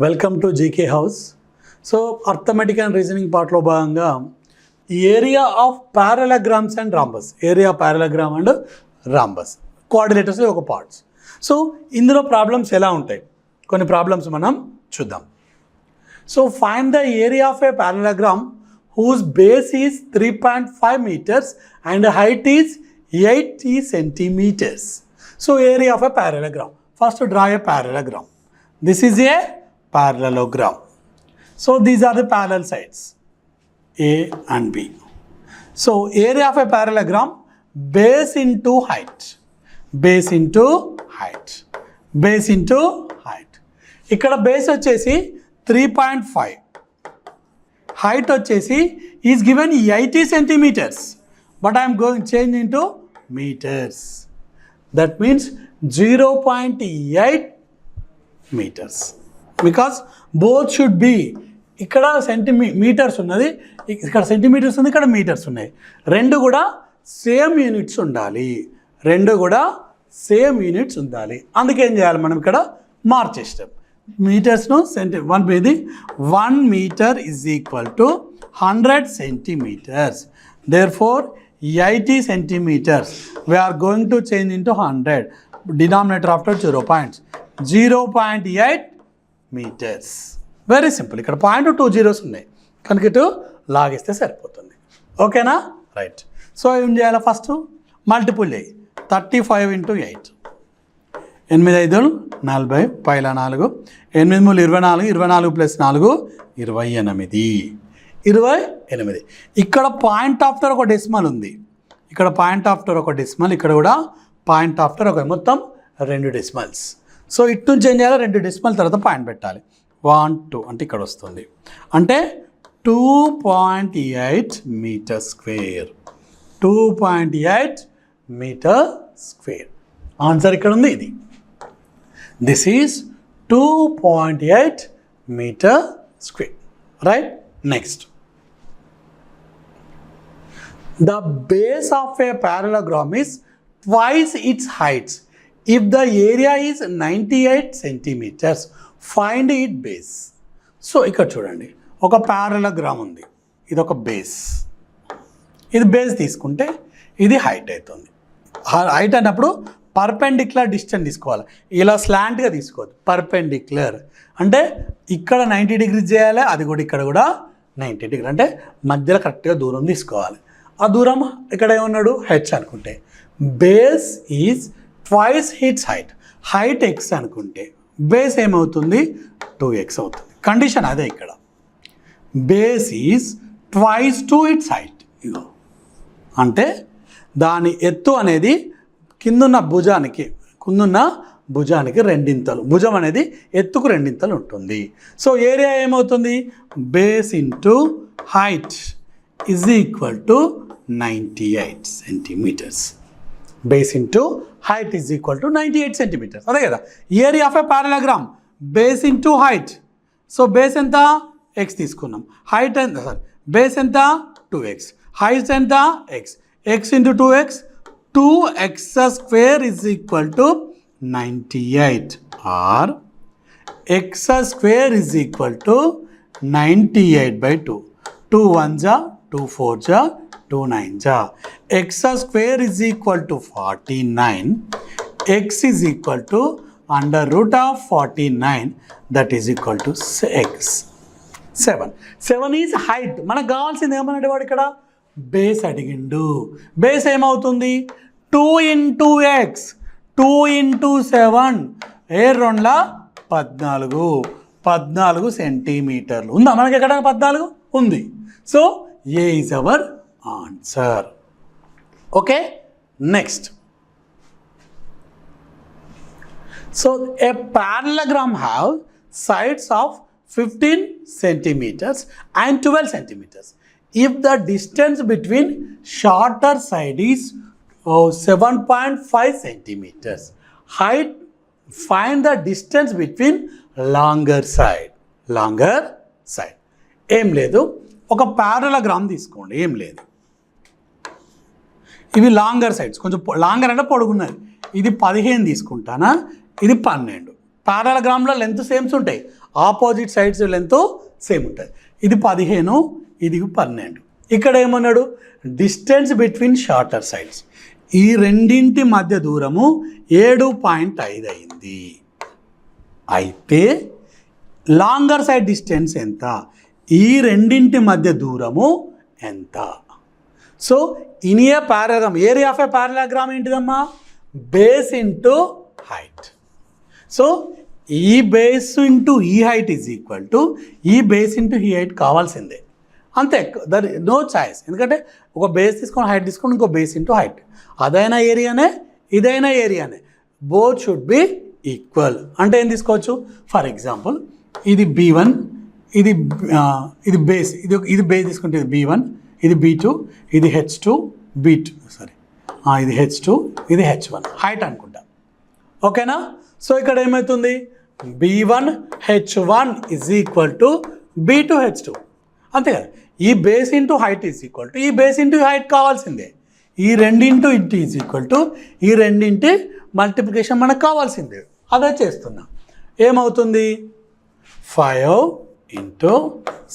Welcome to GK house. So arithmetic and reasoning పార్ట్లో భాగంగా area of parallelograms and rhombus, area parallelogram and rhombus coordinators ఒక parts. So ఇందులో problems ఎలా ఉంటాయి, కొన్ని ప్రాబ్లమ్స్ మనం చూద్దాం. So find the area of a parallelogram whose base is 3.5 meters and height is 80 centimeters. So area of a parallelogram. First draw a parallelogram. This is a parallelogram. So these are the parallel sides A and B. So area of a parallelogram, base into height, base into height, base into height. ఇక్కడ base వచ్చేసి 3.5, height వచ్చేసి is given 80 centimeters, but I am going to change into meters. That means 0.8 meters, because both should be, ఇక్కడ centimetres ఉన్నది, ఇక్కడ centimetres ఉంది, ఇక్కడ metres ఉన్నాయి. రెండు కూడా సేమ్ యూనిట్స్ ఉండాలి, రెండు కూడా సేమ్ యూనిట్స్ ఉండాలి. అందుకే ఏం చేయాలి మనం, ఇక్కడ మార్చేస్తాం మీటర్స్ను వన్ ఇది 1 meter is equal to 100 centimeters. Therefore 80 centimeters we are going to change into 100, denominator after 0.8 meters. Very simple. ఇక్కడ 2 zeros ఉన్నాయి కనుక ఇటు లాగిస్తే సరిపోతుంది. ఓకేనా, రైట్. సో ఏం చేయాలి, ఫస్ట్ మల్టిపుల్ చేయి. 35 into 8, 8 5 40, పైల 4, 8 3 24, 24 ప్లస్ 4 28. ఇక్కడ పాయింట్ ఆఫ్టర్ ఒక డెసిమల్ ఉంది, ఇక్కడ పాయింట్ ఆఫ్టర్ ఒక డెసిమల్, ఇక్కడ కూడా పాయింట్ ఆఫ్టర్ ఒక, మొత్తం 2 డెసిమల్స్. సో ఇటు నుంచి ఏం చేయాలి, 2 డెసిమల్ తర్వాత పాయింట్ పెట్టాలి. 1 2 అంటే ఇక్కడ వస్తుంది, అంటే 2.8 metre square, 2.8 metre square. Answer ఇక్కడ ఉంది, ఇది. This is 2.8 meter square, right? Next, the base of a parallelogram is twice its height. If the area is 98 centimeters, find its base. So ఇక్కడ చూడండి, ఒక పారలగ్రామ్ ఉంది, ఇది ఒక బేస్, ఇది బేస్ తీసుకుంటే ఇది హైట్ అవుతుంది. హైట్ అన్నప్పుడు పర్పెండిక్యులర్ డిస్టెన్స్ తీసుకోవాలి, ఇలా స్లాంట్గా తీసుకోవద్దు. పర్పెండిక్యులర్ అంటే ఇక్కడ 90 degrees చేయాలి, అది కూడా ఇక్కడ కూడా 90 degrees, అంటే మధ్యలో కరెక్ట్గా దూరం తీసుకోవాలి. ఆ దూరం ఇక్కడ ఏమన్నాడు, హెచ్ అనుకుంటే, base is twice its height, height x అనుకుంటే బేస్ ఏమవుతుంది, 2x అవుతుంది. కండిషన్ అదే ఇక్కడ, base is twice to its height. ఇగో అంటే దాని ఎత్తు అనేది కిందున్న భుజానికి రెండింతలు, భుజం అనేది ఎత్తుకు రెండింతలు ఉంటుంది. సో ఏరియా ఏమవుతుంది, base into height is equal to 98 centimeters. Base into height is equal to 98 centimeters. అదే కదా area of a parallelogram, base into height. So base ఎంత, ఎక్స్ తీసుకున్నాం, హైట్ ఎంత, బేస్ ఎంత 2x, హైట్ ఎంత x, x into 2x, 2x square is equal to 98, or x square is equal to 98 by 2. 2 1s are 2 4s are 2 9s are. X square is equal to 49. X is equal to under root of 49, that is equal to x. 7 is height. మనకు కావాల్సింది ఏమన్నాడు వాడు, ఇక్కడ base అడిగిండు. Base ఏమవుతుంది, 2 into x, 2 into 7, 2 14 సెంటీమీటర్లు ఉందా మనకి, ఎక్కడ 14 ఉంది. So A is our answer. Okay, next. So A parallelogram have sides of 15 centimeters and 12 centimeters. If the distance between shorter side is 7.5 centimeters, height, find the distance between longer side. ఏం లేదు, ఒక పారలగ్రామ్ తీసుకోండి, ఏం లేదు, ఇవి longer sides, కొంచెం longer అంటే పొడుగున్నది. ఇది 15 తీసుకుంటానా, ఇది 12. పారలగ్రామ్లో లెంత్ సేమ్స్ ఉంటాయి, ఆపోజిట్ సైడ్స్ లెంత్ సేమ్ ఉంటుంది. ఇది 15, ఇది 12. ఇక్కడ ఏమన్నాడు, డిస్టెన్స్ బిట్వీన్ షార్టర్ సైడ్స్, ఈ రెండింటి మధ్య దూరము 7.5 అయింది. అయితే లాంగర్ సైడ్ డిస్టెన్స్ ఎంత, ఈ రెండింటి మధ్య దూరము ఎంత? So in a parallelogram, area of a parallelogram ఏంటిదమ్మా, బేస్ ఇంటూ హైట్. సో ఈ బేస్ ఇంటూ ఈ హైట్ ఈజ్ ఈక్వల్ టు ఈ బేస్ ఇంటూ ఈ హైట్ కావాల్సిందే, అంతే, దర్ నో చాయిస్. ఎందుకంటే ఒక బేస్ తీసుకొని హైట్ తీసుకొని ఇంకో బేస్ ఇంటూ హైట్, అదైనా ఏరియానే ఇదైనా ఏరియానే, బోత్ షుడ్ బి ఈక్వల్. అంటే ఏం తీసుకోవచ్చు, ఫర్ ఎగ్జాంపుల్ ఇది B1, ఇది బేస్, ఇది బేస్ తీసుకుంటే ఇది B1, ఇది B2, ఇది H2, B2 సారీ ఇది H2, ఇది H1 హైట్ అనుకుంటా. ఓకేనా? సో ఇక్కడ ఏమవుతుంది, B1 H1 is equal to B2 H2, అంతే కదా. ఈ base into height is equal to ఈ బేస్ ఇంటూ హైట్ కావాల్సిందే, ఈ రెండింటూ ఇంటూ ఈజ్ ఈక్వల్ టు ఈ రెండింటి మల్టిప్లికేషన్ మనకు కావాల్సిందే, అదే చేస్తున్నా. ఏమవుతుంది, 5 into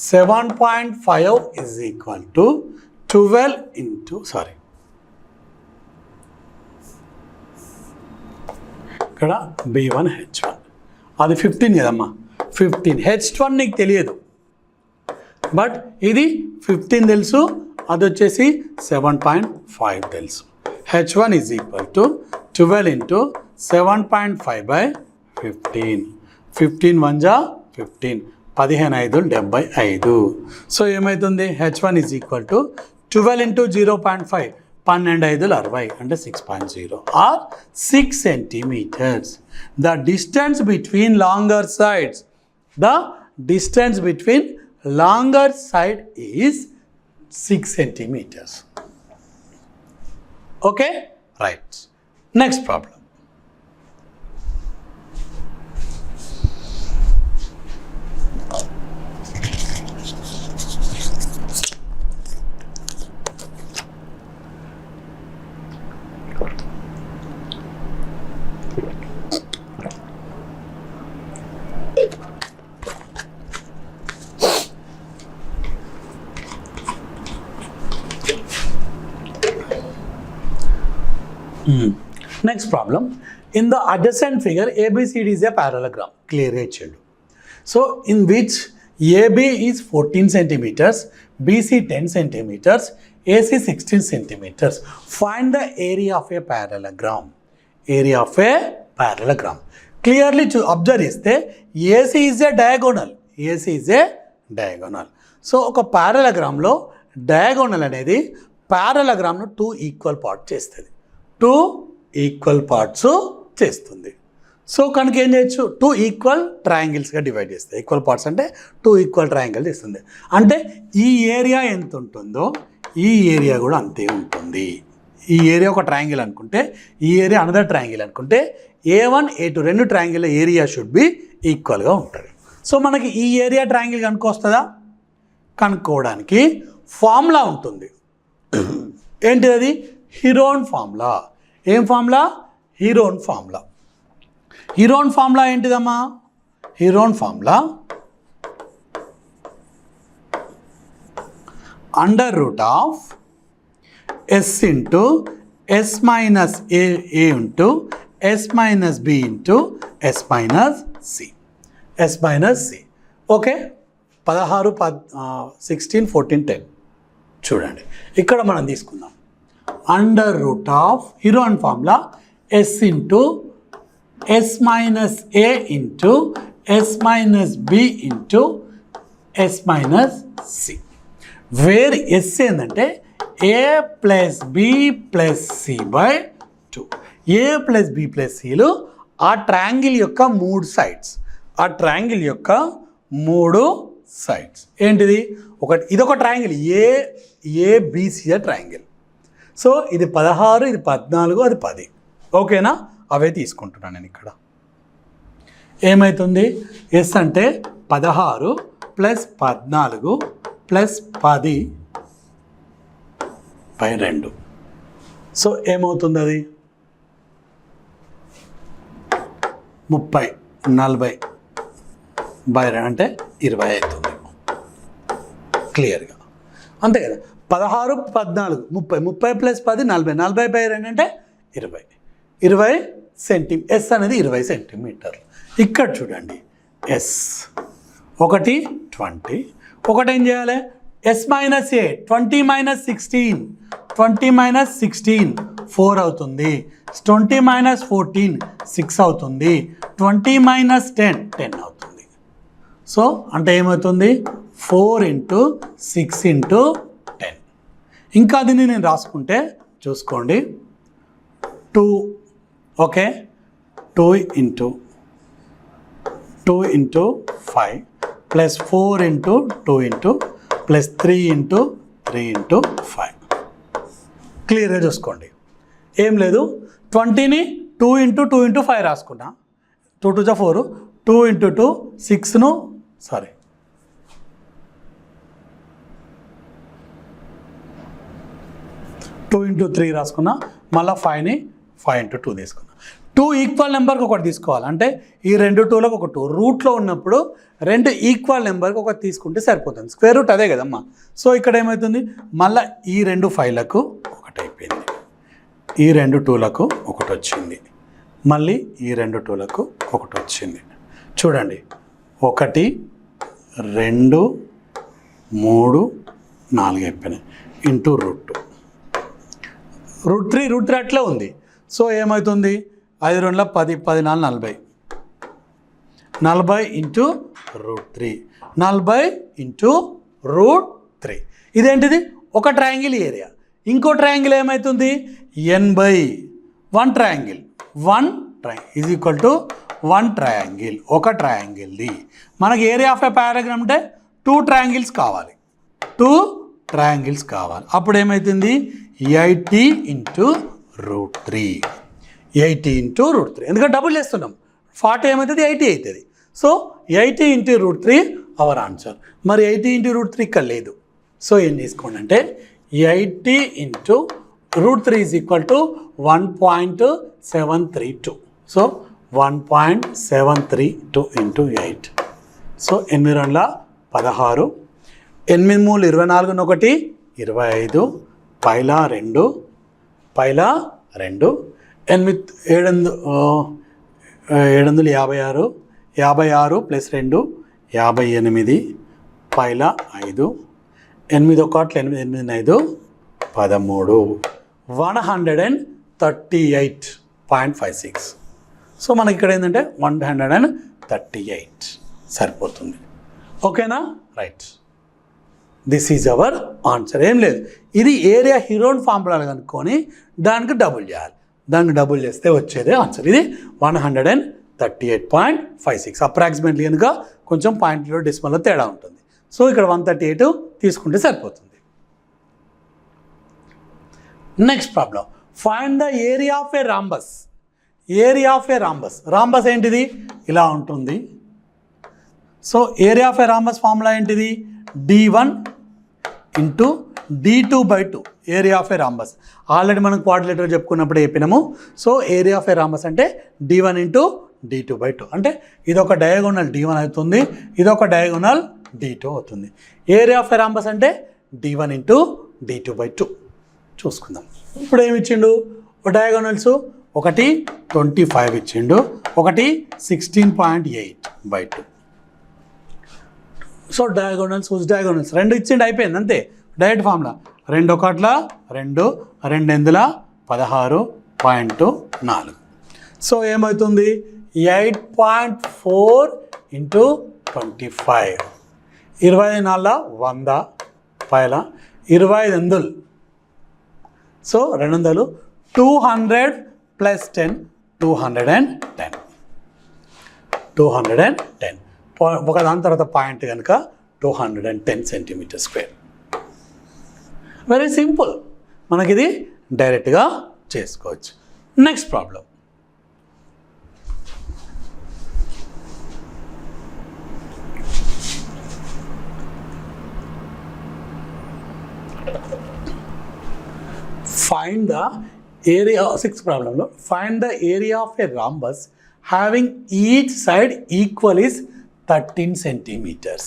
7.5 is equal to 12 into ఇక్కడ B1 H1 అది 15 కదమ్మా, 15 H1 నీకు తెలియదు, బట్ ఇది 15 తెలుసు, అది వచ్చేసి 7.5 తెలుసు. H1 is equal to 12 into 7.5/15, 15 1 జా 15, 15 5 75. సో ఏమవుతుంది, H1 is equal to 12 into 0.5, 12 5 60, అంటే 6.0 are 6 centimeters. The distance between longer sides, longer side is 6 centimeters. Okay, right. Next problem. Next problem. In the adjacent figure, ABCD is a parallelogram. Clear ఇచ్చిండు. So in which AB is 14 centimeters, BC 10 centimeters, AC 16 centimeters. Find the area of a parallelogram. Area of a parallelogram. Clearly to observe చేస్తే AC is a diagonal. AC is a diagonal. So ఒక parallelogram లో diagonal అనేది parallelogram ను 2 equal part చేస్తుంది. 2 equal parts చేస్తుంది. So కనుక ఏం చేయొచ్చు, 2 ఈక్వల్ ట్రయాంగిల్స్గా డివైడ్ చేస్తాయి. ఈక్వల్ పార్ట్స్ అంటే 2 ఈక్వల్ ట్రయాంగిల్ చేస్తుంది. అంటే ఈ ఏరియా ఎంత ఉంటుందో ఈ ఏరియా కూడా అంతే ఉంటుంది. ఈ ఏరియా ఒక ట్రయాంగిల్ అనుకుంటే ఈ ఏరియా అనదర్ ట్రయాంగిల్ అనుకుంటే A1 A2 రెండు ట్రయాంగిల్ ఏరియా షుడ్ బి ఈక్వల్గా ఉంటుంది. సో మనకి ఈ ఏరియా ట్రయాంగిల్ కనుక్కొస్తుందా, కనుక్కోవడానికి ఫార్ములా ఉంటుంది. ఏంటిది అది, హీరోన్ ఫార్ములా. ఏం formula, Heron formula. Heron formula ఏంటిదమ్మా, Heron formula under root of S into S minus A into S minus B into S minus C. S minus C. Okay, 16 16 14 10 చూడండి. ఇక్కడ మనం తీసుకుందాం under root of Heron formula S into S minus A into S minus B into S minus C. Where S ఏంటంటే A plus B plus C by 2. A plus B plus Cలు ఆ triangle యొక్క 3 sides, ఆ triangle యొక్క 3 sides. ఏంటిది, ఒకటి ఇదొక triangle ABC triangle. So ఇది 16, ఇది 14, అది 10. ఓకేనా, అవే తీసుకుంటున్నాను నేను ఇక్కడ. ఏమవుతుంది, ఎస్ అంటే 16 ప్లస్ 14 ప్లస్ 10 బై 2. సో ఏమవుతుంది, అది 30. 40/2 అంటే 20 అవుతుంది క్లియర్గా, అంతే కదా. 16, 14, 30, 30 + 10 40, 40/2 అంటే 20 సెంటీమీటర్. ఎస్ అనేది 20 సెంటీమీటర్లు. ఇక్కడ చూడండి ఎస్ ఒకటి 20, ఒకటి ఏం చేయాలి ఎస్ మైనస్ ఏ 20 - 16, 20 - 16 4 అవుతుంది, 20 - 14 6 అవుతుంది, 20 - 10 10 అవుతుంది. సో అంటే ఏమవుతుంది 4 × 6 × 10. ఇంకా దీన్ని నేను రాసుకుంటే చూసుకోండి 2 ఓకే 2 × 5 + 4 × 2 + +3 × 3 × 5. క్లియర్గా చూసుకోండి, ఏం లేదు 20ని 2 × 2 × 5 రాసుకున్నా, 2 × 2 = 4, 2 × 2 6ను 2 × 3 రాసుకున్నా, మళ్ళీ 5ని 5 × 2 తీసుకున్నా. 2 ఈక్వల్ నెంబర్కి ఒకటి తీసుకోవాలి, అంటే ఈ 2 2లకు ఒక 2 రూట్లో ఉన్నప్పుడు 2 ఈక్వల్ నెంబర్కి ఒకటి తీసుకుంటే సరిపోతుంది. స్క్వేర్ రూట్ అదే కదమ్మా. సో ఇక్కడ ఏమవుతుంది మళ్ళీ ఈ 2 5లకు ఒకటి అయిపోయింది, ఈ 2 2లకు ఒకటి వచ్చింది, మళ్ళీ ఈ 2 2లకు ఒకటి వచ్చింది. చూడండి 1 2 3 4 అయిపోయినాయి ఇంటూ √3 అట్లే ఉంది. సో ఏమవుతుంది 5 2 10, 10 4 40, 40 × √3, 40 × √3. ఇదేంటిది ఒక ట్రయాంగిల్ ఏరియా. ఇంకో ట్రయాంగిల్ ఏమవుతుంది n/1 triangle, 1 is equal to 1 triangle, ఒక ట్రయాంగిల్ది. మనకి ఏరియా ఆఫ్ ఎ పారాగ్రామ్ అంటే 2 ట్రయాంగిల్స్ కావాలి, 2 ట్రయాంగిల్స్ కావాలి. అప్పుడు ఏమవుతుంది 80 × √3, 80 × √3. ఎందుకంటే డబుల్ చేస్తున్నాం, 40 ఏమవుతుంది 80 అవుతుంది. So 80 × √3 our answer. మరి 80 × √3 ఇక్కడ లేదు. సో ఏం తీసుకోండి అంటే 80 × √3 is equal to 1.732. So 1.732 × 8. So 8 2 16, 8 3 24, 1 25, Paila 2, 8 756, 56 + 2 58, Paila 5, 8 1 8 8 5 13, 138.56. So మనకి ఇక్కడ ఏంటంటే 138 సరిపోతుంది. ఓకేనా right, this is our answer. ఏం లేదు, ఇది ఏరియా హీరోన్ ఫార్ములాలు కనుక్కొని దానికి డబుల్ చేయాలి, దానికి డబుల్ చేస్తే వచ్చేదే ఆన్సర్. ఇది 138.56 అప్రాక్సిమేట్లీ కనుక కొంచెం పాయింట్లో డెసిమల్లో తేడా ఉంటుంది. సో ఇక్కడ 138 తీసుకుంటే సరిపోతుంది. Next problem, find the area of a rhombus. Area of a rhombus, rhombus ఏంటిది ఇలా ఉంటుంది. So area of a rhombus formula ఏంటిది d1 × d2/2 area of a rhombus. Already మనం క్వాడ్రిలేటర్ చెప్పుకున్నప్పుడు చెప్పినాము. So area of a rhombus అంటే d1 × d2/2, అంటే ఇదొక diagonal d1 అవుతుంది, ఇదొక డయాగోనల్ d2 అవుతుంది. ఏరియా ఆఫ్ ఏ రాంబస్ అంటే d1 × d2/2 చూసుకుందాం. ఇప్పుడు ఏమి ఇచ్చిండు డయాగోనల్స్, ఒకటి 25 ఇచ్చిండు, ఒకటి 16.8/2. సో డయాగోనల్స్ రెండు ఇచ్చిండు, అయిపోయింది అంతే. Direct formula 2 1 2, 2 8 16.4. సో ఏమవుతుంది 8.4 × 25, 24 100, పైల 25 సో 200, 200 + 10 210. ఒక దాని తర్వాత పాయింట్ కనుక 210 సెంటీమీటర్ స్క్వేర్. వెరీ సింపుల్, మనకి ఇది డైరెక్ట్గా చేసుకోవచ్చు. Next problem, find the area, 6th ప్రాబ్లంలో find the area of a rhombus having each side equal is 13 centimeters.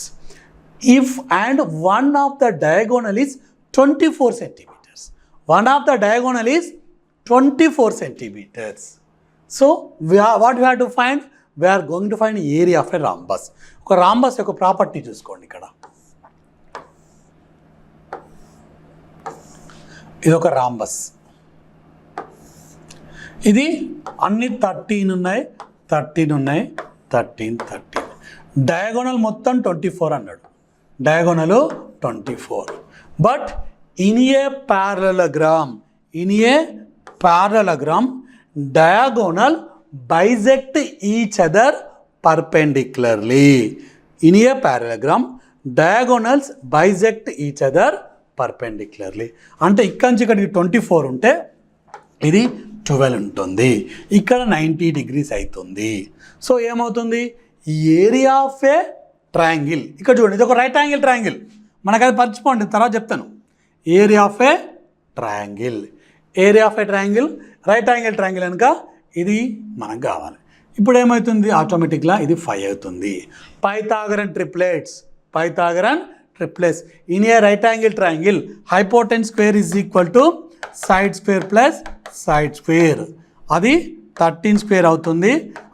If and one of the diagonal is 24 centimeters. One of the diagonal is 24 centimeters. So what we have to find? We are going to find area of a rhombus. ఒక rhombus యొక్క property చూసుకోండి ఇక్కడ. ఇది ఒక rhombus. ఇది అన్ని 13 ఉన్నాయి, 13 ఉన్నాయి, 13. డయాగోనల్ మొత్తం 24 అన్నాడు. Diagonal 24. But in a parallelogram, diagonal bisect each other perpendicularly. In a parallelogram, diagonals bisect each other perpendicularly. అంటే ఇక్కడ నుంచి ఇక్కడికి 24 ఉంటే ఇది 12 ఉంటుంది, ఇక్కడ 90 degrees అవుతుంది. సో ఏమవుతుంది? ఏరియా ఆఫ్ ఏ ట్రయాంగిల్, ఇక్కడ చూడండి, ఇది ఒక రైట్ యాంగిల్ ట్రయాంగిల్, మనకు అది మర్చిపోండి, తర్వాత చెప్తాను. Area of a triangle, right angle triangle కనుక ఇది మనకు కావాలి. ఇప్పుడు ఏమవుతుంది? ఆటోమేటిక్గా ఇది 5 అవుతుంది. Pythagorean triplets in a right angle triangle hypotenuse square is equal to side square plus side square. అది 13 స్క్వేర్ అవుతుంది.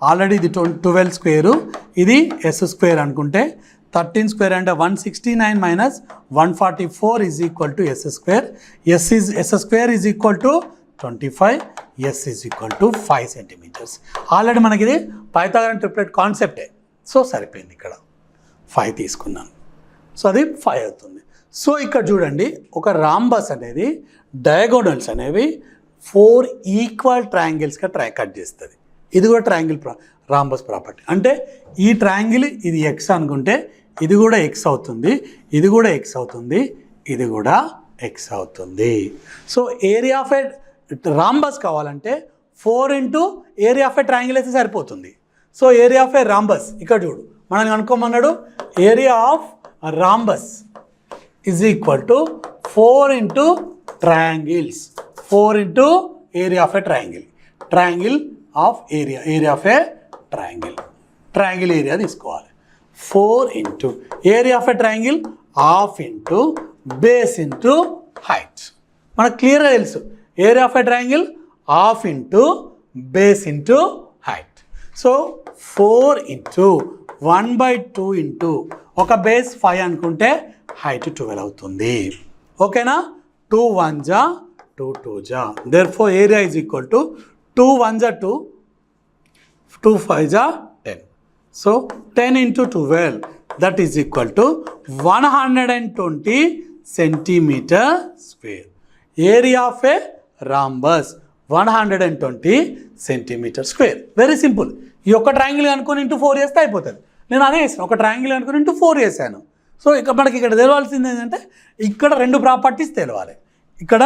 ఆల్రెడీ ఇది 12 స్క్వేరు, ఇది ఎస్ స్క్వేర్ అనుకుంటే 13 స్క్వేర్ అంటే 169 minus 144 is equal to s square. S square is equal to 25, s is equal to 5 centimetres. Already మనకి ఇది Pythagorean triplet కాన్సెప్టే. So సరిపోయింది, ఇక్కడ 5 తీసుకున్నాను. సో అది 5 అవుతుంది. సో ఇక్కడ చూడండి, ఒక రాంబస్ అనేది డయాగోనల్స్ అనేవి 4 ఈక్వల్ ట్రయాంగిల్స్గా కట్ చేస్తుంది. ఇది కూడా ట్రయాంగిల్ రాంబస్ ప్రాపర్టీ. అంటే ఈ ట్రయాంగిల్ ఇది ఎక్స్ అనుకుంటే ఇది కూడా ఎక్స్ అవుతుంది, ఇది కూడా ఎక్స్ అవుతుంది, ఇది కూడా ఎక్స్ అవుతుంది. So area of a rhombus కావాలంటే 4 into area of a triangle అయితే సరిపోతుంది. So area of a rhombus ఇక్కడ చూడు, మనం అనుకోమన్నాడు area of rhombus is equal to 4 into triangles, 4 into area of a triangle of area of a triangle area తీసుకోవాలి. 4 into area of a triangle half into base into height. మనకు క్లియర్గా తెలుసు, area of a triangle half into base into height. So 4 into 1/2 into ఒక base 5 అనుకుంటే height 12 అవుతుంది. ఓకేనా? 2 1 జా 2 2 జా. Therefore area is equal to 2 1 జా 2, 2 5 జా 10. So 10 into 12 that is equal to 120 centimeter square. Area of a rhombus 120 centimeter square. Very simple. ఈ ఒక్క ట్రయాంగిల్ అనుకుని ఇంటూ 4 చేస్తే అయిపోతుంది. నేను అదే చేసాను, ఒక ట్రయాంగిల్ అనుకుని ఇంటూ 4 చేశాను. సో ఇక మనకి ఇక్కడ తెలవాల్సింది ఏంటంటే ఇక్కడ 2 ప్రాపర్టీస్ తెలవాలి, ఇక్కడ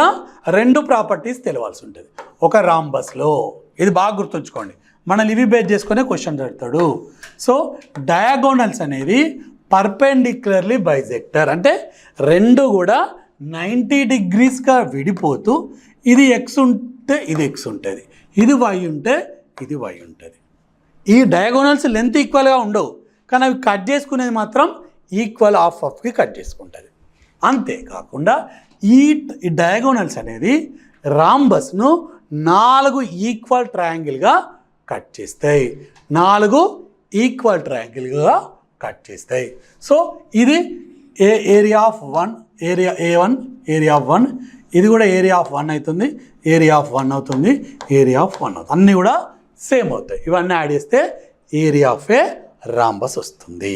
2 ప్రాపర్టీస్ తెలవాల్సి ఉంటుంది ఒక రాంబస్లో. ఇది బాగా గుర్తుంచుకోండి, మనల్ని ఇవి బేస్ చేసుకునే క్వశ్చన్ అడుగుతాడు. సో డయాగోనల్స్ అనేది పర్పెండిక్యులర్లీ బైజెక్టర్, అంటే 2 కూడా 90 డిగ్రీస్గా విడిపోతూ ఇది ఎక్స్ ఉంటే ఇది ఎక్స్ ఉంటుంది, ఇది వై ఉంటే ఇది వై ఉంటుంది. ఈ డయాగోనల్స్ లెంత్ ఈక్వల్గా ఉండవు, కానీ అవి కట్ చేసుకునేది మాత్రం ఈక్వల్ హాఫ్కి కట్ చేసుకుంటుంది. అంతేకాకుండా ఈ డయాగోనల్స్ అనేది రాంబస్ను 4 ఈక్వల్ ట్రయాంగిల్గా కట్ చేస్తాయి, 4 ఈక్వల్ ట్రయాంగిల్గా కట్ చేస్తాయి. సో ఇది area of 1, area A1, area of 1, ఇది కూడా ఏరియా ఆఫ్ 1 అవుతుంది, ఏరియా ఆఫ్ 1 అవుతుంది, ఏరియా ఆఫ్ 1 అవుతుంది, అన్నీ కూడా సేమ్ అవుతాయి. ఇవన్నీ యాడ్ చేస్తే ఏరియా ఆఫ్ ఏ రాంబస్ వస్తుంది.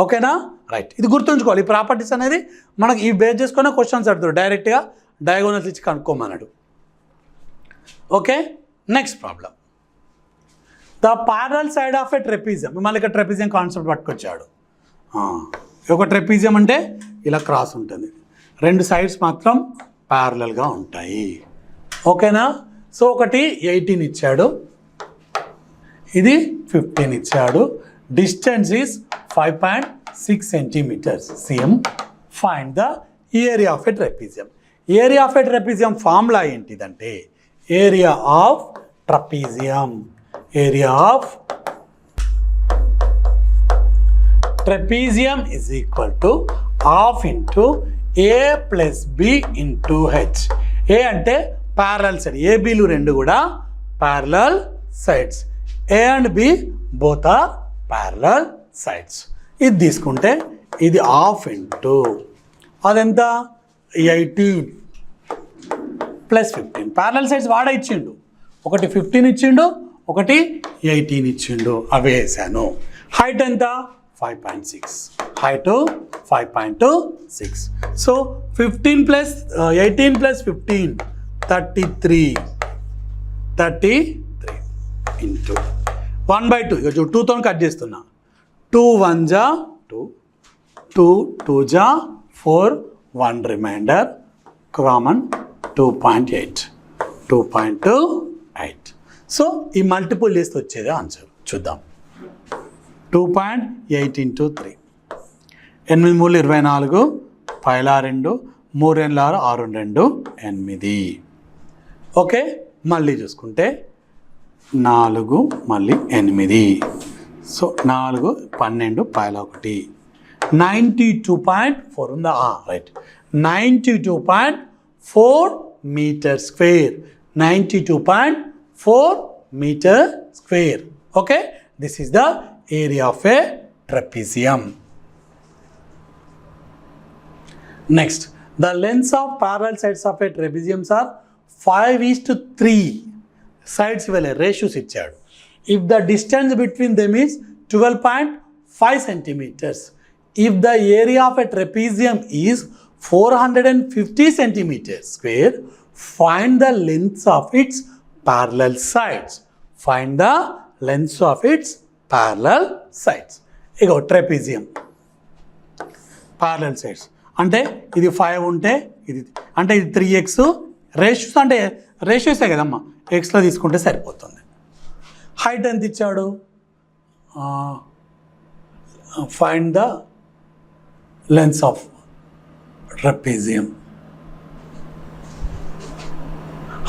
ఓకేనా? రైట్, ఇది గుర్తుంచుకోవాలి. ఈ ప్రాపర్టీస్ అనేది మనకి ఈ బేస్ చేసుకునే క్వశ్చన్స్ అడుగుతారు, డైరెక్ట్గా డయాగోనల్స్ ఇచ్చి కనుక్కోమన్నాడు. Okay, next problem. The parallel side of a trapezium. మళ్ళీ ఇక్కడ ట్రెపీజియం కాన్సెప్ట్ పట్టుకొచ్చాడు. ఒక ట్రెపీజియం అంటే ఇలా క్రాస్ ఉంటుంది, 2 సైడ్స్ మాత్రం ప్యారలల్గా ఉంటాయి. ఓకేనా? సో ఒకటి 18 ఇచ్చాడు, ఇది 15 ఇచ్చాడు, distance is 5.6 centimetres. CM. Find the area of a trapezium. Area of a trapezium formula ఏంటిదంటే area of trapezium, area of trapezium is equal to half into A plus B into H. A అంటే parallel side, ఏబీలు రెండు కూడా parallel sides, A and B both are parallel sides. ఇది తీసుకుంటే ఇది half into అదెంత 18 plus 15. Parallel sides వాడే ఇచ్చిండు, ఒకటి 15 ఇచ్చిండు, ఒకటి 18 ఇచ్చిండు, అవే వేసాను. హైట్ ఎంత 5.6, height 5.6. So 15 plus 18 plus 15 33 into 1/2. ఇక 2తో కట్ చేస్తున్నా. 2 1 జా 2, 2 2 జా 4, 1 రిమైండర్ కామన్ 2.8. సో ఈ మల్టిపుల్ చేస్తే వచ్చేది ఆన్సర్ చూద్దాం. 2.8 ఇంటూ 3, 8 3 24, 5 2, 3 6 6 2 8. ఓకే, మళ్ళీ చూసుకుంటే 4 మళ్ళీ 8. సో 4 12 1 92.4 ఉందా? Right, 92.4 metre square. 92.4 metre square. Okay, this is the area of a trapezium. Next, the lengths of parallel sides of a trapeziums are 5:3. Sides ఇవ్వలే, ratios ఇచ్చాడు. If the distance between them is 12.5 centimetres, if the area of a trapezium is 450 centimeters square, find the length of its parallel sides. Find the length of its parallel sides. Ego trapezium parallel sides అంటే ఇది 5 ఉంటే ఇది అంటే ఇది 3x. Ratios అంటే రేషియోసే కదమ్మా, ఎక్స్లో తీసుకుంటే సరిపోతుంది. హైట్ ఎంత ఇచ్చాడు? Find the lengths of trapezium.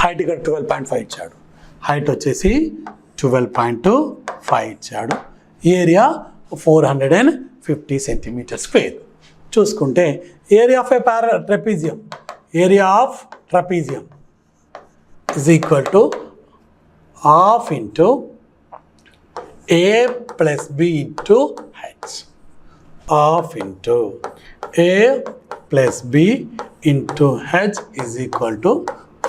Height ఇక్కడ 12.5 ఇచ్చాడు, హైట్ వచ్చేసి 12.5 ఇచ్చాడు. Area 450 centimetre square. చూసుకుంటే area of a trapezium, area of trapezium is equal to half into a plus b into h. Half into a plus b into h is equal to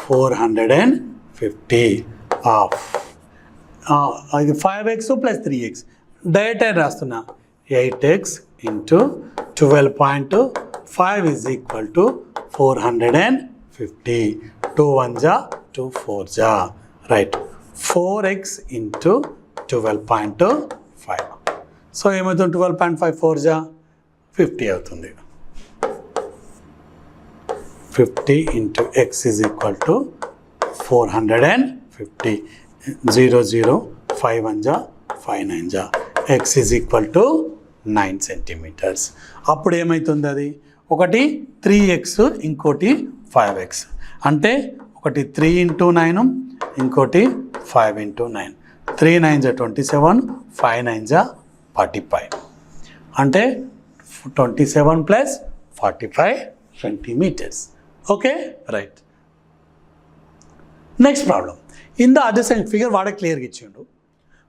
450. Half. ఇది 5x plus 3x. Direct అని రాస్తున్నా. 8x into 12.5 is equal to 450. 2 1 ja 2 4 ja. Right, 4x into 12.5. So ఏమవుతుంది? 12.5 4 జా 50 అవుతుంది. 50 into x is equal to 450. 0 0 5 1 జా 5 9 జా. x is equal to 9 centimetres. అప్పుడు ఏమవుతుంది? అది ఒకటి 3x ఇంకోటి 5x. అంటే ఒకటి 3 into 9, ఇంకోటి 5 into 9. 3 9 27, 5 9 45. అంటే 27 plus 45 centimetres. Okay, right. Next problem. In the adjacent figure వాడే క్లియర్గా ఇచ్చిండు.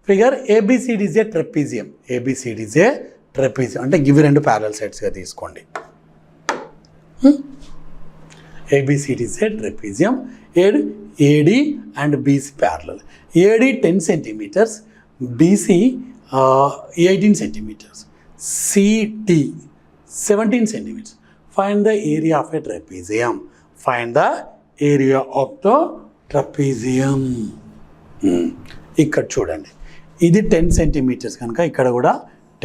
Figure ABCD is a trapezium. ABCD is a trapezium అంటే ఇవి రెండు ప్యారలల్ సైడ్స్గా తీసుకోండి. ABCD is a trapezium. AD and BC parallel. AD 10 centimeters, BC 18 centimeters, CD 17 centimeters. Find the area of a trapezium. Find the area of the trapezium. ఇక్కడ చూడండి, ఇది 10 centimetres కనుక ఇక్కడ కూడా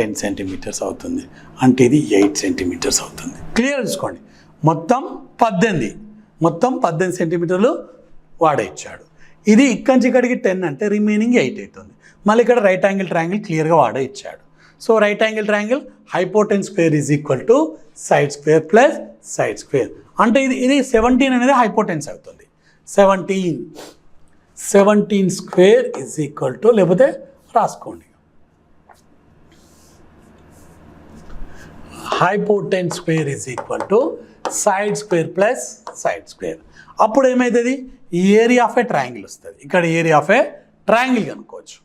10 సెంటీమీటర్స్ అవుతుంది. అంటే ఇది 8 సెంటీమీటర్స్ అవుతుంది. క్లియర్ చూసుకోండి. మొత్తం 18 సెంటీమీటర్లు వాడే ఇచ్చాడు. ఇది ఇక్కడి నుంచి ఇక్కడికి 10 అంటే రిమైనింగ్ 8 అవుతుంది. మళ్ళీ ఇక్కడ రైట్ యాంగిల్ ట్రయాంగిల్ క్లియర్గా వాడే ఇచ్చాడు. So right angle triangle hypotenuse square is equal to side square plus side square. అంటే ఇది 17 అనేది హైపోటెన్స్ అవుతుంది. 17 స్క్వేర్ ఈజ్ ఈక్వల్ టు, లేకపోతే రాసుకోండి hypotenuse square is equal to side square plus side square. అప్పుడు ఏమవుతుంది, ఈ ఏరియా ఆఫ్ ఏ ట్రయాంగిల్ వస్తుంది. ఇక్కడ ఏరియా ఆఫ్ ఏ ట్రయాంగిల్ కనుక్కోవచ్చు.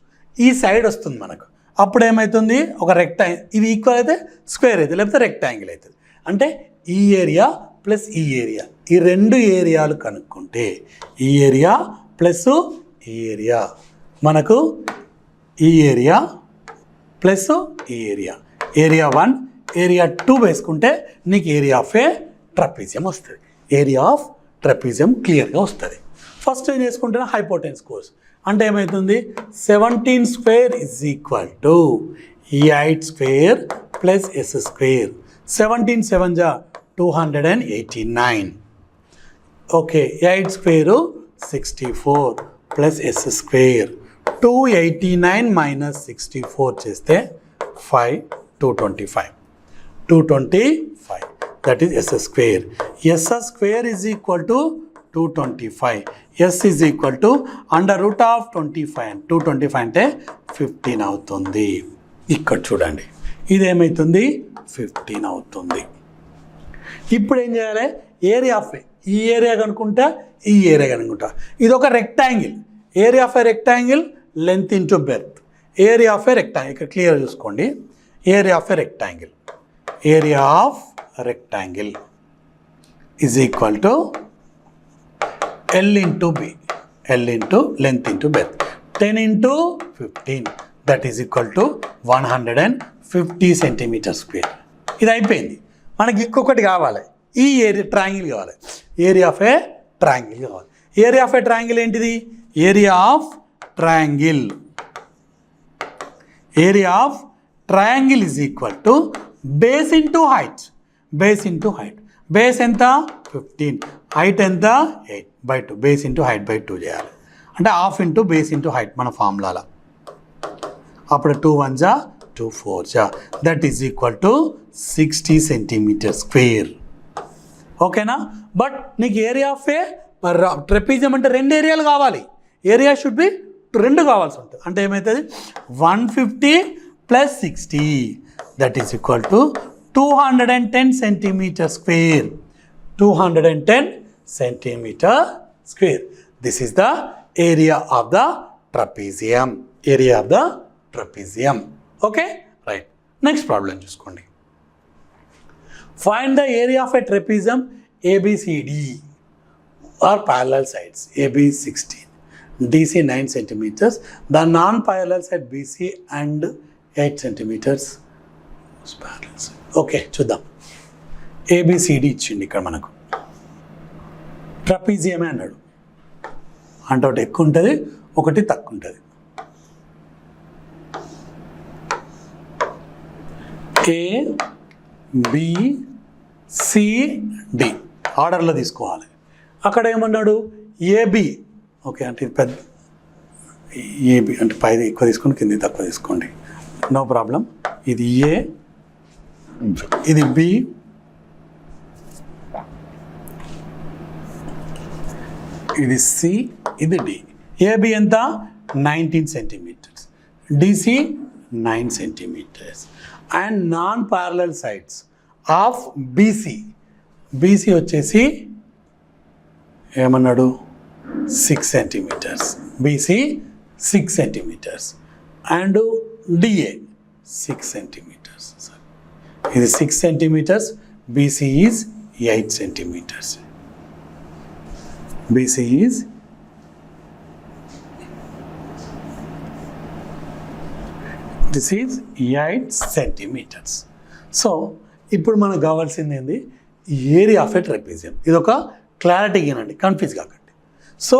ఈ సైడ్ వస్తుంది మనకు. అప్పుడు ఏమవుతుంది, ఒక రెక్టాంగిల్, ఇవి ఈక్వల్ అయితే స్క్వేర్ అవుతుంది, లేకపోతే రెక్టాంగిల్ అవుతుంది. అంటే ఈ ఏరియా ప్లస్ ఈ ఏరియా, ఈ రెండు ఏరియాలు కనుక్కుంటే ఈ ఏరియా ప్లస్ ఈ ఏరియా, మనకు ఈ ఏరియా ప్లస్ ఈ ఏరియా, ఏరియా 1 ఏరియా 2 వేసుకుంటే నీకు ఏరియా ఆఫ్ ఏ ట్రపీజియం వస్తుంది. ఏరియా ఆఫ్ ట్రపీజియం క్లియర్గా వస్తుంది. ఫస్ట్ ఏం చేసుకుంటున్నా, హైపోటెన్స్ కోర్స్ అంటే ఏమవుతుంది, 17 square is equal to 8 square plus s square. 17 7 జా 289. Okay, 8 square 64 plus s square. 289 minus 64 చేస్తే 5 225. 225 that is s square. S square is equal to 225. S is equal to under root of 25. 225 అంటే 15 అవుతుంది. ఇక్కడ చూడండి, ఇదేమవుతుంది 15 అవుతుంది. ఇప్పుడు ఏం చేయాలి, ఏరియా ఆఫ్ ఈ ఏరియా కనుక్కుంటా, ఈ ఏరియా కనుక్కుంటా. ఇది ఒక rectangle, area of a rectangle length into berth. Area of a rectangle ఇక్కడ క్లియర్ చూసుకోండి. Area of a rectangle, area of rectangle is equal to L into B, L into length into breadth. 10 into 15 that is equal to 150 centimeters square. ఇది అయిపోయింది. మనకి ఇంకొకటి కావాలి, ఈ area triangle కావాలి, area of a triangle కావాలి. Area of a triangle ఏంటిది, area of triangle, area of triangle is equal to base into height. Base into height, base ఎంత 15, హైట్ ఎంత 8/2, బేస్ ఇంటూ హైట్ బై 2 చేయాలి. అంటే half into base into height మన ఫార్ములాలో. అప్పుడు 2 1 జా 2 4 జా that is equal to 60 centimetre square. ఓకేనా. బట్ నీకు ఏరియా ఆఫ్ ఏ ట్రెపీజియం అంటే 2 ఏరియాలు కావాలి. ఏరియా షుడ్ బి 2 కావాల్సి ఉంటుంది. అంటే ఏమవుతుంది, 150 plus 60 that is equal to 210 centimeter square. 210 centimeter square. This is the area of the trapezium. Area of the trapezium. Okay? Right. Next problem చూసుకోండి. Find the area of a trapezium ABCD or parallel sides. AB 16, DC 9 centimeters. The non-parallel side BC and 8 centimeters. Parallel side. Okay, చూద్దాం. A B C D ఇచ్చిండి ఇక్కడ మనకు. ట్రపీజియమే అన్నాడు అంటే ఒకటి ఎక్కువ ఉంటుంది, ఒకటి తక్కువ ఉంటుంది. ABCD ఆర్డర్లో తీసుకోవాలి. అక్కడ ఏమన్నాడు, ఏబి. ఓకే, అంటే ఇది పెద్ద ఏబి అంటే పైది ఎక్కువ తీసుకోండి, కింది తక్కువ తీసుకోండి, నో ప్రాబ్లం. ఇది ఏ, ఇది బి, ఇది సి, ఇది డి. ఏబి ఎంత 19 centimetres, DC 9 centimetres. And non parallel sides of BC, BC వచ్చేసి ఏమన్నాడు 6 centimetres, BC 6 centimetres. And DA 6 centimetres. ఇది 6 centimetres, BC is 8 centimetres. BC is this is 8 centimeters. So ఇప్పుడు మనకు కావాల్సింది ఏంది, ఏరియా ఆఫ్ ఎ ట్రెపీజియం. ఇది ఒక క్లారిటీగా ఏనండి, కన్ఫ్యూజ్ కాకండి. సో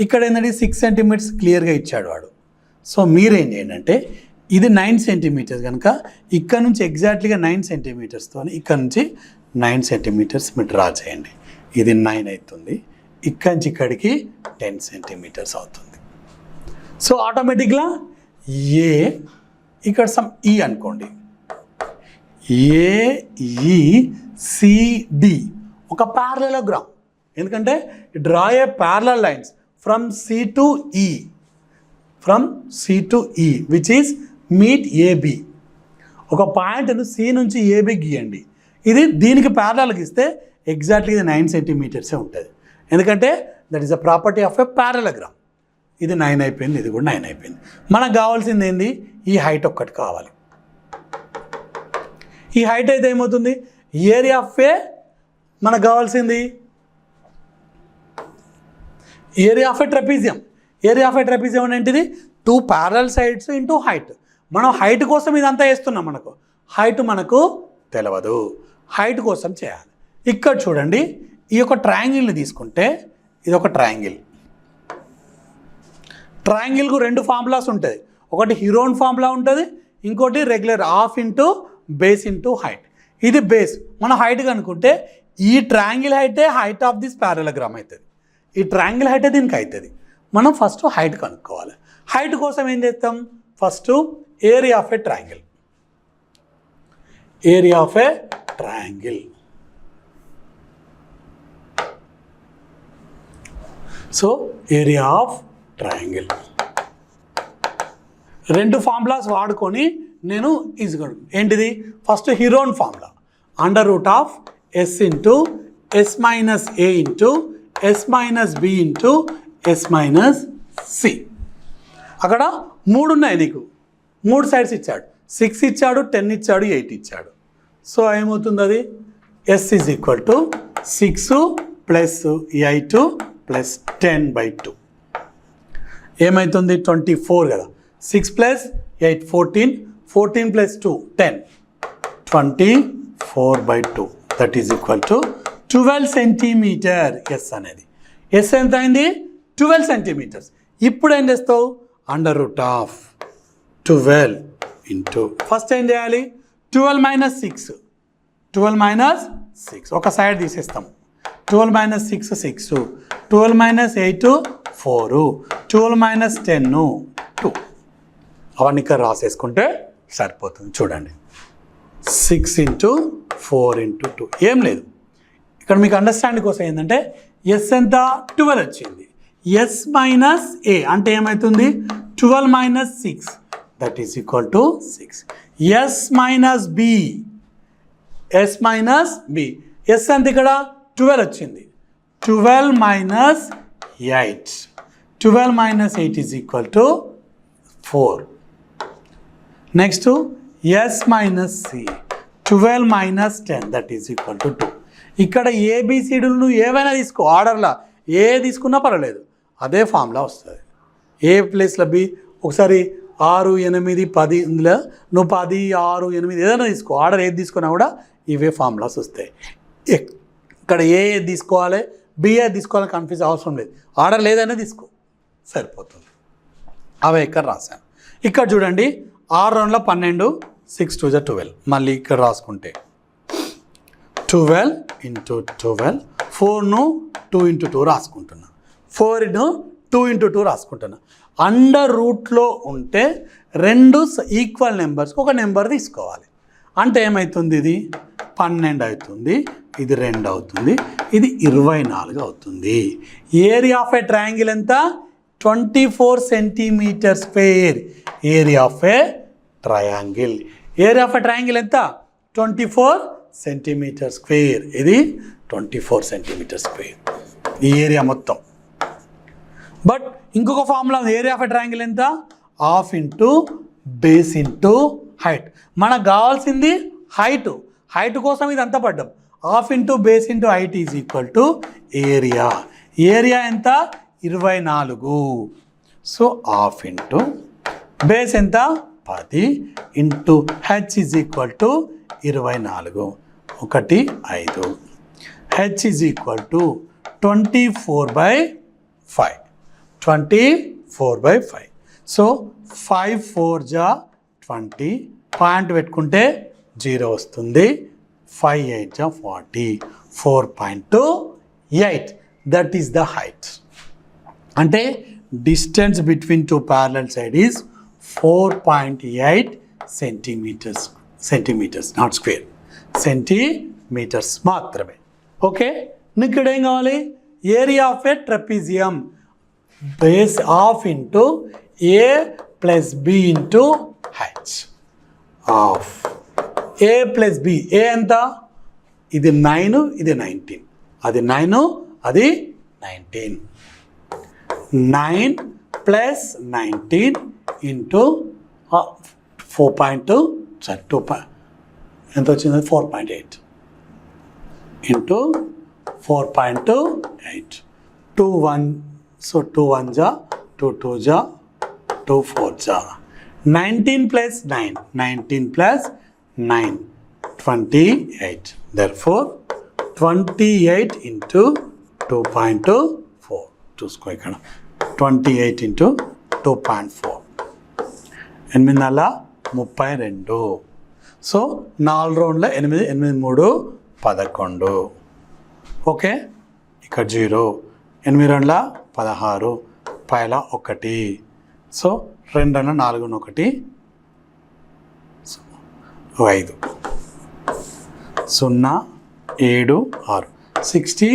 ఇక్కడ ఏంటంటే 6 సెంటీమీటర్స్ క్లియర్గా ఇచ్చాడు వాడు. సో మీరేం చేయండి అంటే, ఇది 9 సెంటీమీటర్స్ కనుక ఇక్కడ నుంచి ఎగ్జాక్ట్లీగా 9 సెంటీమీటర్స్తో ఇక్కడ నుంచి 9 సెంటీమీటర్స్ మీరు డ్రా చేయండి. ఇది 9 అవుతుంది, ఇక్కడి నుంచి ఇక్కడికి 10 సెంటీమీటర్స్ అవుతుంది. సో ఆటోమేటిక్గా ఏ ఇక్కడ సమ్ ఈ అనుకోండి, ఏఈసిడి ఒక ప్యారలలోగ్రామ్. ఎందుకంటే draw a parallel lines from C to E, from C to E which is meet AB. ఒక పాయింట్ను సి నుంచి ఏబి గీయండి. ఇది దీనికి ప్యారలల్గా ఇస్తే ఎగ్జాక్ట్లీ ఇది 9 సెంటీమీటర్సే ఉంటుంది. ఎందుకంటే that is the property of a parallelogram. ఇది 9 అయిపోయింది, ఇది కూడా 9 అయిపోయింది. మనకు కావాల్సింది ఏంది? ఈ హైట్ ఒక్కటి కావాలి. ఈ హైట్ అయితే ఏమవుతుంది? ఏరియా ఆఫ్ ఏ మనకు కావాల్సింది area of a trapezium. Area of a trapezium ఏంటిది? 2 ప్యారల్ సైడ్స్ ఇంటూ హైట్. మనం హైట్ కోసం ఇదంతా వేస్తున్నాం. మనకు హైట్ మనకు తెలియదు, హైట్ కోసం చేయాలి. ఇక్కడ చూడండి, ఈ యొక్క ట్రయాంగిల్ని తీసుకుంటే ఇది ఒక ట్రయాంగిల్. ట్రయాంగిల్కు 2 ఫార్ములాస్ ఉంటుంది. ఒకటి హీరోన్ ఫార్ములా ఉంటుంది, ఇంకోటి regular half into base into height. ఇది బేస్. మనం హైట్ కనుక్కుంటే ఈ ట్రయాంగిల్ హైటే హైట్ ఆఫ్ దిస్ ప్యారలగ్రామ్ అవుతుంది. ఈ ట్రయాంగిల్ హైటే దీనికి అవుతుంది. మనం ఫస్ట్ హైట్ కనుక్కోవాలి. హైట్ కోసం ఏం చేస్తాం? First area of a triangle. Area of a triangle. So area of triangle 2 formulas వాడుకొని నేను ఈజీగా ఏంటిది? First Heron formula under root of s into s minus a into s minus b into s minus c. అక్కడ 3 ఉన్నాయి నీకు, 3 sides ఇచ్చాడు. 6 ఇచ్చాడు, 10 ఇచ్చాడు, 8 ఇచ్చాడు. సో ఏమవుతుంది? అది s is equal to 6 plus 8 plus 10/2 ఏమవుతుంది? 24 కదా. 6 plus 8 14, 14 plus 2 10, 24/2 that is equal to 12 centimetre. S అనేది ఎస్ ఎంత అయింది? 12 సెంటీమీటర్స్. ఇప్పుడు ఏం చేస్తావు? Under root of 12 into first ఏం చేయాలి? 12 మైనస్ 6, 12 మైనస్ 6 ఒక సైడ్ తీసేస్తాం. 12 మైనస్ 6 6, 12 మైనస్ 8 4, 12 మైనస్ 10 2. అవన్నీ ఇక్కడ రాసేసుకుంటే సరిపోతుంది. చూడండి, 6 ఇంటూ 4 ఇంటూ 2 ఏం లేదు. ఇక్కడ మీకు అండర్స్టాండింగ్ కోసం ఏంటంటే ఎస్ ఎంత? 12 వచ్చింది. ఎస్ మైనస్ ఏ అంటే ఏమవుతుంది? 12 minus 6 that is equal to 6. S minus b, s minus b. S ఎంత? ఇక్కడ 12 వచ్చింది. 12 minus 8, 12 minus 8 is equal to 4. Next s minus c, 12 minus 10 that is equal to 2. ఇక్కడ ఏబిసిడీలు నువ్వు ఏవైనా తీసుకో, ఆర్డర్లా ఏ తీసుకున్నా పర్వాలేదు, అదే ఫార్ములా వస్తుంది. ఏ ప్లేస్లో బి. ఒకసారి 6 8 10 ఇందులో నువ్వు 10 6 8 ఏదైనా తీసుకో, ఆర్డర్ ఏది తీసుకున్నా కూడా ఇవే ఫార్ములాస్ వస్తాయి. ఇక్కడ ఏది తీసుకోవాలి, బి ఏది తీసుకోవాలని కన్ఫ్యూజ్ అవసరం లేదు. ఆర్డర్ లేదైనా తీసుకో, సరిపోతుంది. అవే ఇక్కడ రాశాను. ఇక్కడ చూడండి, 6 రౌండ్ల 12, 6 2 12. మళ్ళీ ఇక్కడ రాసుకుంటే 12 ఇంటూ 12, 4ను 2 ఇంటూ 2 రాసుకుంటున్నా, 4ను 2 ఇంటూ 2 రాసుకుంటున్నా. అండర్ రూట్లో ఉంటే 2 ఈక్వల్ నెంబర్స్కి ఒక నెంబర్ తీసుకోవాలి. అంటే ఏమవుతుంది? ఇది 12 అవుతుంది, ఇది 2 అవుతుంది, ఇది 24 అవుతుంది. ఏరియా ఆఫ్ ఏ ట్రయాంగిల్ ఎంత? 24 centimetre square. Area of a triangle. Area of a triangle ఎంత? 24 సెంటీమీటర్ స్క్వేర్. ఇది 24 సెంటీమీటర్ స్క్వేర్ ఈ ఏరియా మొత్తం. బట్ ఇంకొక ఫార్ములా ఉంది. ఏరియా ఆఫ్ ఎ ట్రయాంగిల్ ఎంత? Half into base into height. మనకు కావాల్సింది హైట్. హైట్ కోసం ఇది అంతా పడ్డాం. Half into base into height is equal to area. Area ఎంత? 24. సో హాఫ్ ఇంటూ బేస్ ఎంత? 10 into h is equal to 24. 1 5. H is equal to 24/5. 24/5. So 5 4 జా 20. Point పెట్టుకుంటే 0 వస్తుంది. 5 8 జా 40. 4.28 దట్ ఈస్ ద హైట్. అంటే distance between 2 parallel side is 4.8 centimetres not square, centimetres మాత్రమే. ఓకే, నీకు ఇక్కడ ఏం కావాలి? Area of a trapezium. Base half into A plus B into H. Half A plus B. A ఎంత? ఇది 9, ఇది 19. అది 9, అది 19. 9 ప్లస్ 19 ఇంటూ 4.2 ఎంత వచ్చింది 4.8 ఇంటూ 4.28 2 1 సో 2 1 జా 2 2 జా 2 4 జా 19 plus 9 19 plus 9 28 therefore 28 into 2.24 చూసుకో ఇక్కడ 28 into 2.4 8 సో 4 రౌండ్ల 8 8 3 11 ఓకే ఇక్కడ 0 8 రౌండ్ల 16 పైల 1 సో 2 రౌండ్ల 4 1 5 0 7 6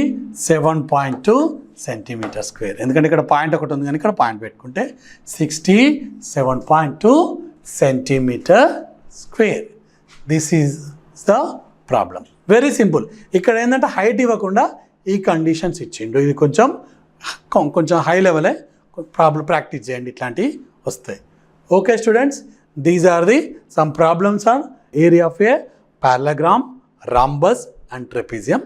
67.2 సెంటీమీటర్ స్క్వేర్ ఎందుకంటే ఇక్కడ పాయింట్ ఒకటి ఉంది కానీ ఇక్కడ పాయింట్ పెట్టుకుంటే 67.2 centimetre square this is the problem very simple ఇక్కడ ఏంటంటే హైట్ ఇవ్వకుండా ఈ కండిషన్స్ ఇచ్చిండు ఇది కొంచెం హై లెవెలే ప్రాబ్లం ప్రాక్టీస్ చేయండి ఇట్లాంటివి వస్తాయి okay students these are the some problems on area of a parallelogram, rhombus and trapezium.